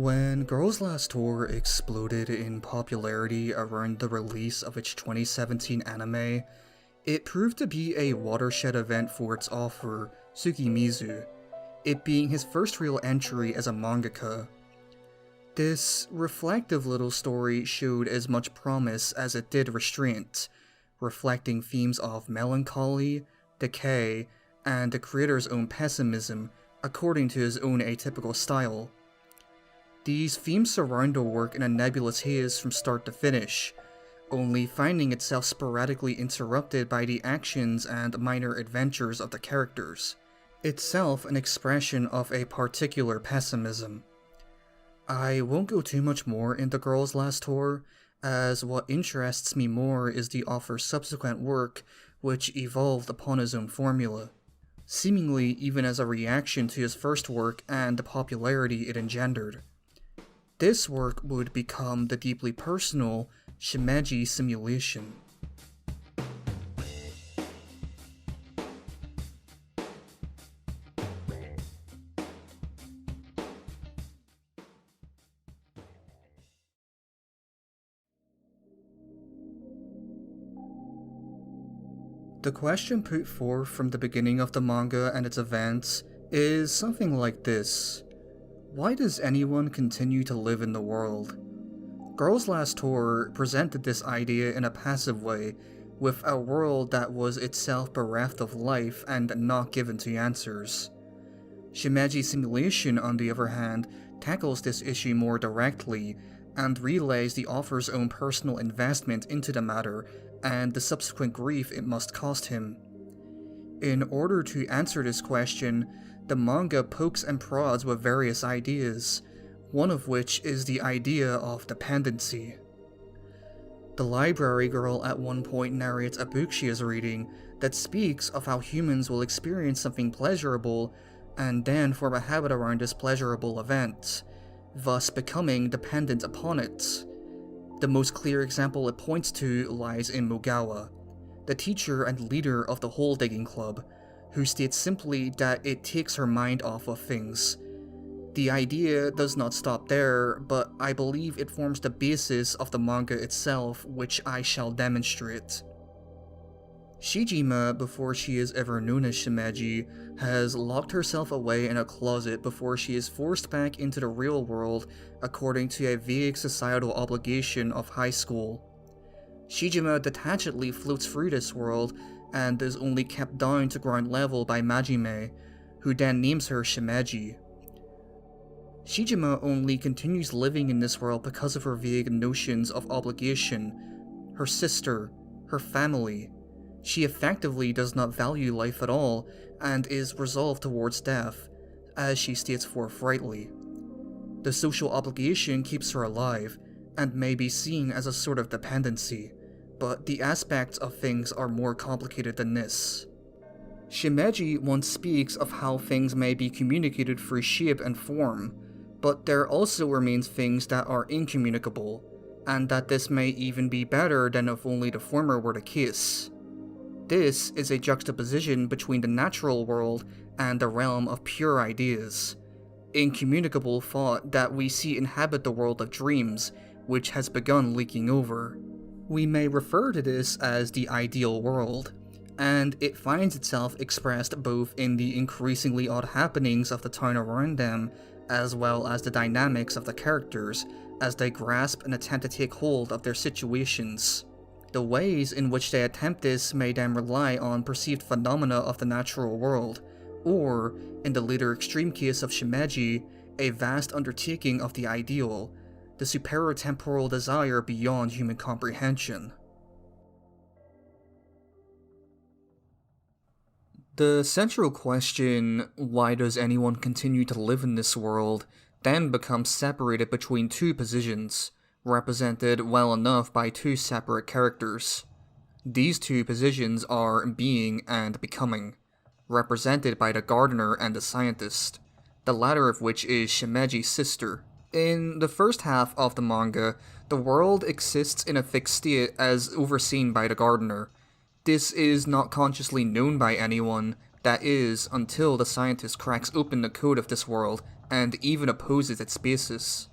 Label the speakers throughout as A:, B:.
A: When Girls Last Tour exploded in popularity around the release of its 2017 anime, it proved to be a watershed event for its author, Tkmiz, it being his first real entry as a mangaka. This reflective little story showed as much promise as it did restraint, reflecting themes of melancholy, decay, and the creator's own pessimism according to his own atypical style. These themes surround the work in a nebulous haze from start to finish, only finding itself sporadically interrupted by the actions and minor adventures of the characters, itself an expression of a particular pessimism. I won't go too much more into Girls Last Tour, as what interests me more is the author's subsequent work, which evolved upon his own formula, seemingly even as a reaction to his first work and the popularity it engendered. This work would become the deeply personal Shimeji Simulation. The question put forth from the beginning of the manga and its events is something like this. Why does anyone continue to live in the world? Girls Last Tour presented this idea in a passive way, with a world that was itself bereft of life and not given to answers. Shimeji Simulation, on the other hand, tackles this issue more directly, and relays the author's own personal investment into the matter and the subsequent grief it must cost him. In order to answer this question, the manga pokes and prods with various ideas, one of which is the idea of dependency. The library girl at one point narrates a book she is reading that speaks of how humans will experience something pleasurable and then form a habit around this pleasurable event, thus becoming dependent upon it. The most clear example it points to lies in Mugawa, the teacher and leader of the hole digging club, who states simply that it takes her mind off of things. The idea does not stop there, but I believe it forms the basis of the manga itself, which I shall demonstrate. Shijima, before she is ever known as Shimeji, has locked herself away in a closet before she is forced back into the real world according to a vague societal obligation of high school. Shijima detachedly floats through this world and is only kept down to ground level by Majime, who then names her Shimeji. Shijima only continues living in this world because of her vague notions of obligation, her sister, her family. She effectively does not value life at all, and is resolved towards death, as she states forthrightly. The social obligation keeps her alive, and may be seen as a sort of dependency, but the aspects of things are more complicated than this. Shimeji once speaks of how things may be communicated through shape and form, but there also remains things that are incommunicable, and that this may even be better than if only the former were the case. This is a juxtaposition between the natural world and the realm of pure ideas, incommunicable thought that we see inhabit the world of dreams, which has begun leaking over. We may refer to this as the ideal world, and it finds itself expressed both in the increasingly odd happenings of the town around them, as well as the dynamics of the characters as they grasp and attempt to take hold of their situations. The ways in which they attempt this may then rely on perceived phenomena of the natural world, or, in the later extreme case of Shimeji, a vast undertaking of the ideal, the superior temporal desire beyond human comprehension. The central question, why does anyone continue to live in this world, then becomes separated between two positions, represented well enough by two separate characters. These two positions are being and becoming, represented by the gardener and the scientist, the latter of which is Shimeji's sister. In the first half of the manga, the world exists in a fixed state as overseen by the gardener. This is not consciously known by anyone, that is, until the scientist cracks open the code of this world and even opposes its basis.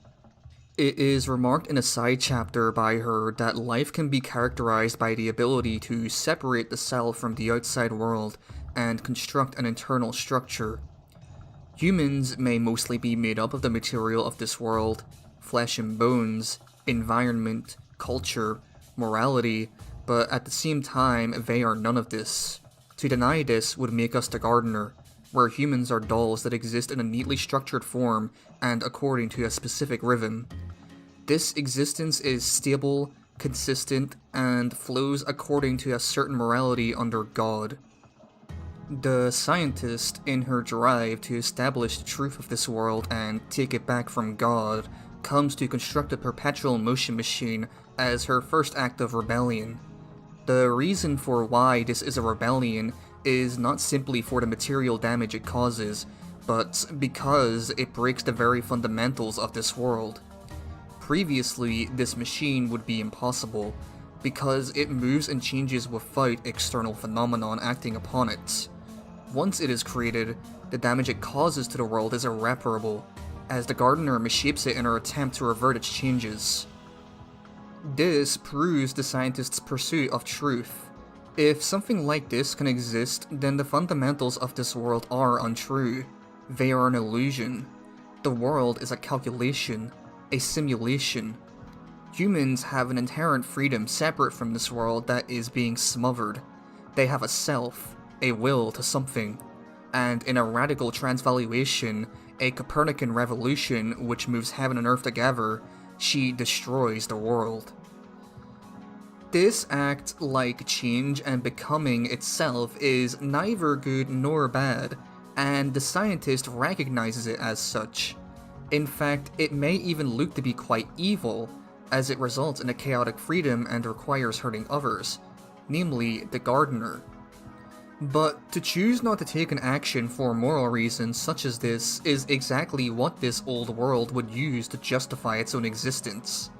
A: It is remarked in a side chapter by her that life can be characterized by the ability to separate the self from the outside world and construct an internal structure. Humans may mostly be made up of the material of this world, flesh and bones, environment, culture, morality, but at the same time they are none of this. To deny this would make us the gardener, where humans are dolls that exist in a neatly structured form and according to a specific rhythm. This existence is stable, consistent, and flows according to a certain morality under God. The scientist, in her drive to establish the truth of this world and take it back from God, comes to construct a perpetual motion machine as her first act of rebellion. The reason for why this is a rebellion is not simply for the material damage it causes, but because it breaks the very fundamentals of this world. Previously, this machine would be impossible, because it moves and changes without external phenomenon acting upon it. Once it is created, the damage it causes to the world is irreparable, as the gardener mishapes it in her attempt to revert its changes. This proves the scientist's pursuit of truth. If something like this can exist, then the fundamentals of this world are untrue. They are an illusion. The world is a calculation, a simulation. Humans have an inherent freedom separate from this world that is being smothered. They have a self, a will to something, and in a radical transvaluation, a Copernican revolution which moves heaven and earth together, she destroys the world. This act, like change and becoming itself, is neither good nor bad, and the scientist recognizes it as such. In fact, it may even look to be quite evil, as it results in a chaotic freedom and requires hurting others, namely the gardener. But to choose not to take an action for moral reasons such as this is exactly what this old world would use to justify its own existence.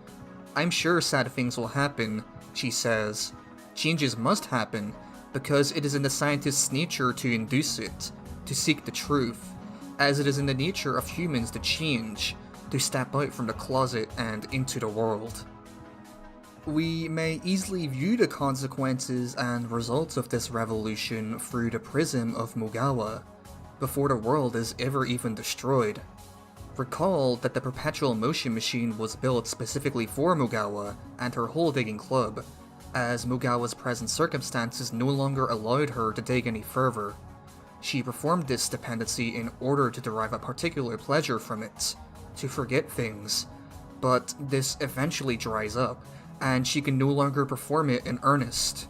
A: I'm sure sad things will happen, she says. Changes must happen, because it is in the scientist's nature to induce it, to seek the truth, as it is in the nature of humans to change, to step out from the closet and into the world. We may easily view the consequences and results of this revolution through the prism of Mugawa, before the world is ever even destroyed. Recall that the perpetual motion machine was built specifically for Mugawa and her hole digging club, as Mugawa's present circumstances no longer allowed her to dig any further. She performed this dependency in order to derive a particular pleasure from it, to forget things, but this eventually dries up, and she can no longer perform it in earnest.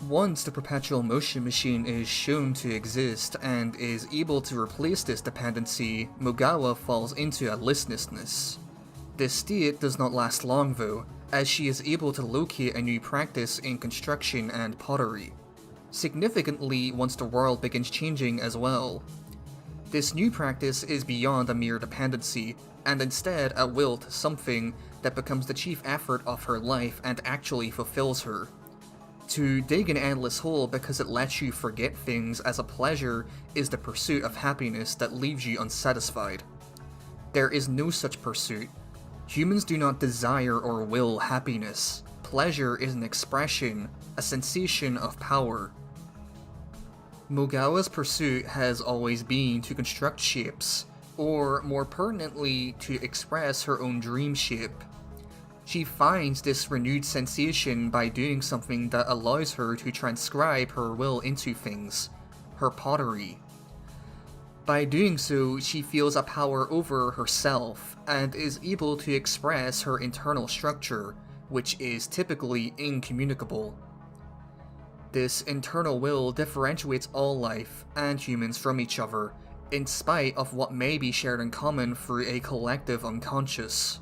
A: Once the perpetual motion machine is shown to exist and is able to replace this dependency, Mugawa falls into a listlessness. This state does not last long though, as she is able to locate a new practice in construction and pottery. Significantly, once the world begins changing as well. This new practice is beyond a mere dependency, and instead a will to something that becomes the chief effort of her life and actually fulfills her. To dig an endless hole because it lets you forget things as a pleasure is the pursuit of happiness that leaves you unsatisfied. There is no such pursuit. Humans do not desire or will happiness. Pleasure is an expression, a sensation of power. Mugawa's pursuit has always been to construct shapes, or more pertinently, to express her own dream shape. She finds this renewed sensation by doing something that allows her to transcribe her will into things, her pottery. By doing so, she feels a power over herself, and is able to express her internal structure, which is typically incommunicable. This internal will differentiates all life and humans from each other, in spite of what may be shared in common through a collective unconscious.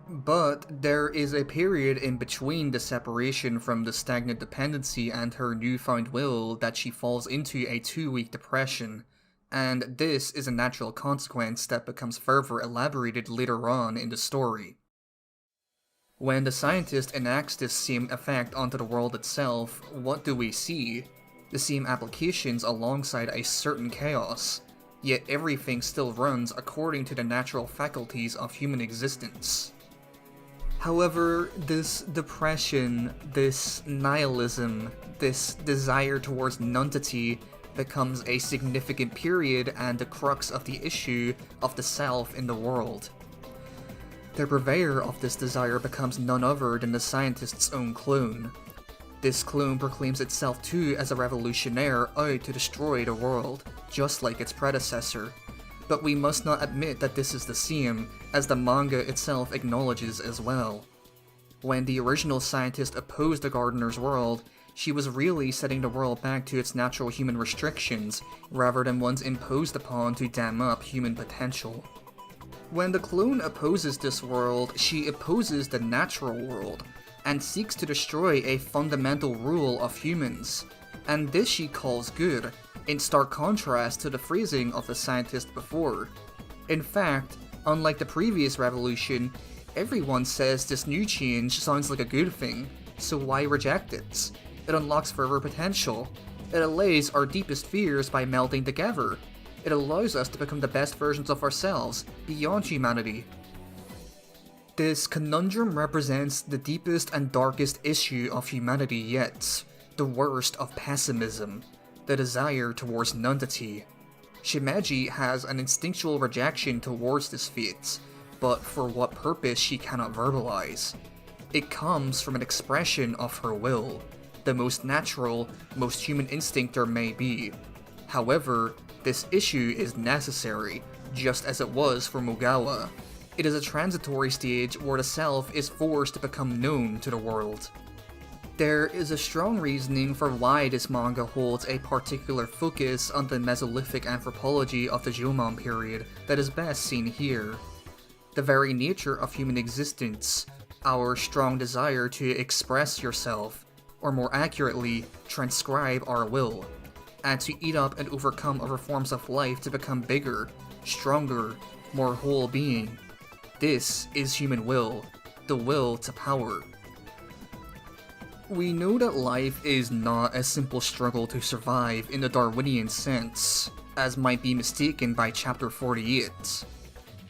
A: But there is a period in between the separation from the stagnant dependency and her newfound will that she falls into a 2-week depression, and this is a natural consequence that becomes further elaborated later on in the story. When the scientist enacts this same effect onto the world itself, what do we see? The same applications alongside a certain chaos. yet everything still runs according to the natural faculties of human existence. However, this depression, this nihilism, this desire towards nonentity becomes a significant period and the crux of the issue of the self in the world. The purveyor of this desire becomes none other than the scientist's own clone. This clone proclaims itself too as a revolutionaire out to destroy the world, just like its predecessor. But we must not admit that this is the same, as the manga itself acknowledges as well. When the original scientist opposed the gardener's world, she was really setting the world back to its natural human restrictions, rather than ones imposed upon to dam up human potential. When the clone opposes this world, she opposes the natural world, and seeks to destroy a fundamental rule of humans, and this she calls good, in stark contrast to the phrasing of the scientist before. In fact, unlike the previous revolution, everyone says this new change sounds like a good thing, so why reject it? It unlocks further potential. It allays our deepest fears by melding together. It allows us to become the best versions of ourselves, beyond humanity. This conundrum represents the deepest and darkest issue of humanity yet, the worst of pessimism, the desire towards nonentity. Shimeji has an instinctual rejection towards this fate, but for what purpose she cannot verbalize. It comes from an expression of her will, the most natural, most human instinct there may be. However, this issue is necessary, just as it was for Mugawa. It is a transitory stage where the self is forced to become known to the world. There is a strong reasoning for why this manga holds a particular focus on the Mesolithic anthropology of the Jomon period that is best seen here. The very nature of human existence, our strong desire to express yourself, or more accurately, transcribe our will, and to eat up and overcome other forms of life to become bigger, stronger, more whole being. This is human will, the will to power. We know that life is not a simple struggle to survive in the Darwinian sense, as might be mistaken by Chapter 48.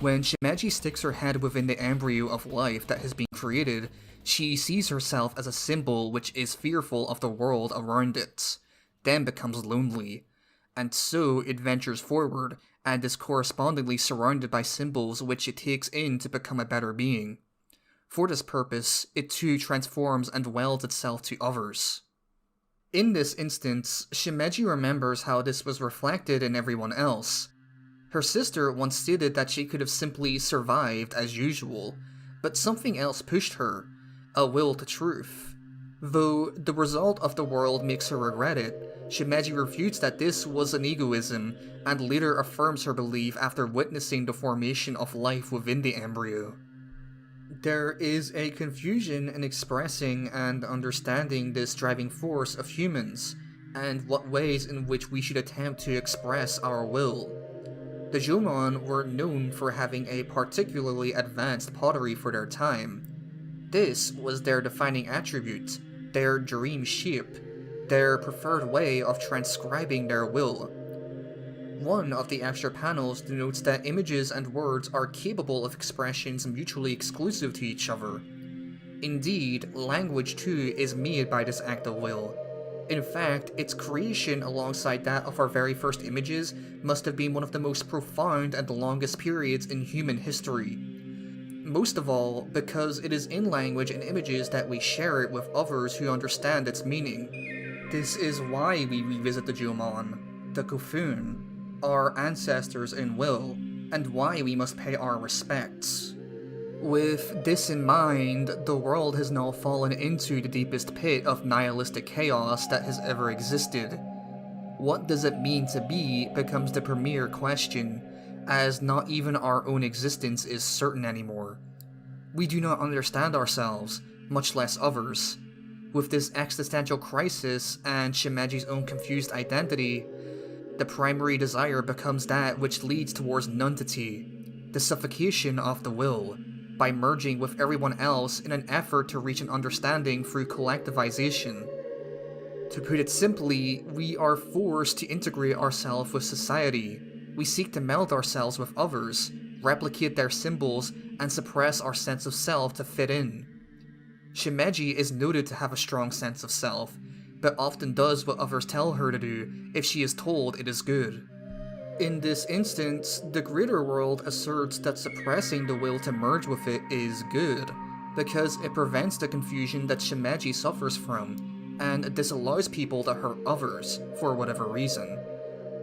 A: When Shimeji sticks her head within the embryo of life that has been created, she sees herself as a symbol which is fearful of the world around it, then becomes lonely, and so it ventures forward and is correspondingly surrounded by symbols which it takes in to become a better being. For this purpose, it too transforms and welds itself to others. In this instance, Shimeji remembers how this was reflected in everyone else. Her sister once stated that she could have simply survived as usual, but something else pushed her, a will to truth. Though the result of the world makes her regret it, Shimeji refutes that this was an egoism, and later affirms her belief after witnessing the formation of life within the embryo. There is a confusion in expressing and understanding this driving force of humans, and what ways in which we should attempt to express our will. The Jomon were known for having a particularly advanced pottery for their time. This was their defining attribute, their dream shape, their preferred way of transcribing their will. One of the extra panels denotes that images and words are capable of expressions mutually exclusive to each other. Indeed, language too is made by this act of will. In fact, its creation alongside that of our very first images must have been one of the most profound and longest periods in human history. Most of all, because it is in language and images that we share it with others who understand its meaning. This is why we revisit the Jomon, the Kofun, our ancestors in will, and why we must pay our respects. With this in mind, the world has now fallen into the deepest pit of nihilistic chaos that has ever existed. What does it mean to be becomes the premier question, as not even our own existence is certain anymore. We do not understand ourselves, much less others. With this existential crisis and Shimeji's own confused identity, the primary desire becomes that which leads towards nonentity, the suffocation of the will, by merging with everyone else in an effort to reach an understanding through collectivization. To put it simply, we are forced to integrate ourselves with society, We seek to meld ourselves with others, replicate their symbols, and suppress our sense of self to fit in. Shimeji is noted to have a strong sense of self, but often does what others tell her to do if she is told it is good. In this instance, the greater world asserts that suppressing the will to merge with it is good, because it prevents the confusion that Shimeji suffers from, and this allows people to hurt others, for whatever reason.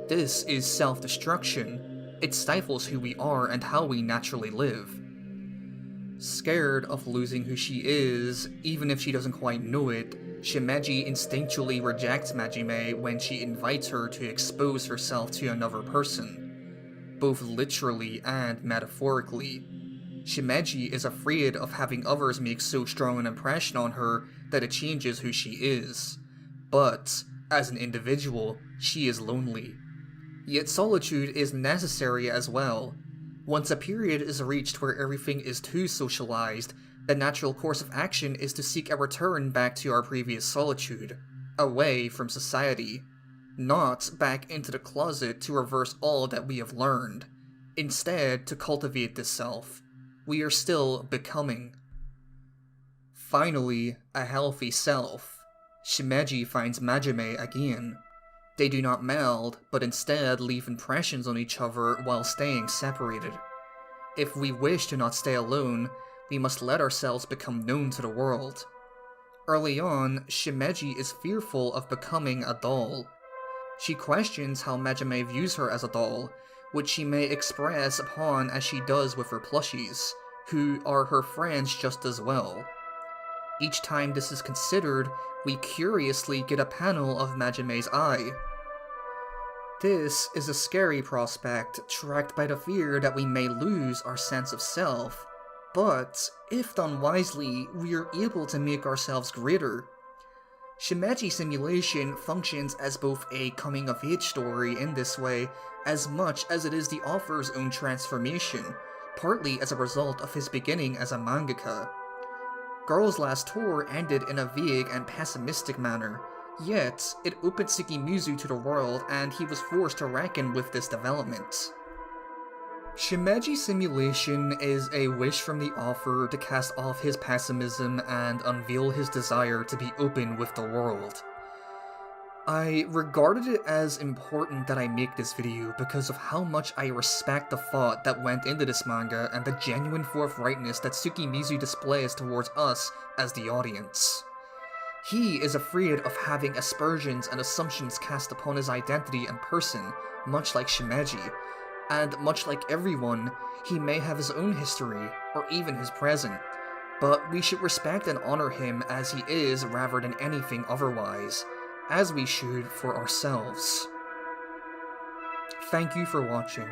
A: This is self-destruction. It stifles who we are and how we naturally live. Scared of losing who she is, even if she doesn't quite know it, Shimeji instinctually rejects Majime when she invites her to expose herself to another person, both literally and metaphorically. Shimeji is afraid of having others make so strong an impression on her that it changes who she is. But, as an individual, she is lonely. Yet solitude is necessary as well. Once a period is reached where everything is too socialized, the natural course of action is to seek a return back to our previous solitude, away from society, not back into the closet to reverse all that we have learned, instead to cultivate this self. We are still becoming. Finally, a healthy self. Shimeji finds Majime again. They do not meld, but instead leave impressions on each other while staying separated. If we wish to not stay alone, we must let ourselves become known to the world. Early on, Shimeji is fearful of becoming a doll. She questions how Majime views her as a doll, which she may express upon as she does with her plushies, who are her friends just as well. Each time this is considered, we curiously get a panel of Majime's eye. This is a scary prospect, tracked by the fear that we may lose our sense of self, but, if done wisely, we are able to make ourselves greater. Shimeji Simulation functions as both a coming-of-age story in this way, as much as it is the author's own transformation, partly as a result of his beginning as a mangaka. Girl's Last Tour ended in a vague and pessimistic manner, yet it opened Tkmiz to the world and he was forced to reckon with this development. Shimeji Simulation is a wish from the author to cast off his pessimism and unveil his desire to be open with the world. I regarded it as important that I make this video because of how much I respect the thought that went into this manga and the genuine forthrightness that Tkmiz displays towards us as the audience. He is afraid of having aspersions and assumptions cast upon his identity and person, much like Shimeji, and much like everyone, he may have his own history, or even his present, but we should respect and honor him as he is rather than anything otherwise, as we should for ourselves. Thank you for watching.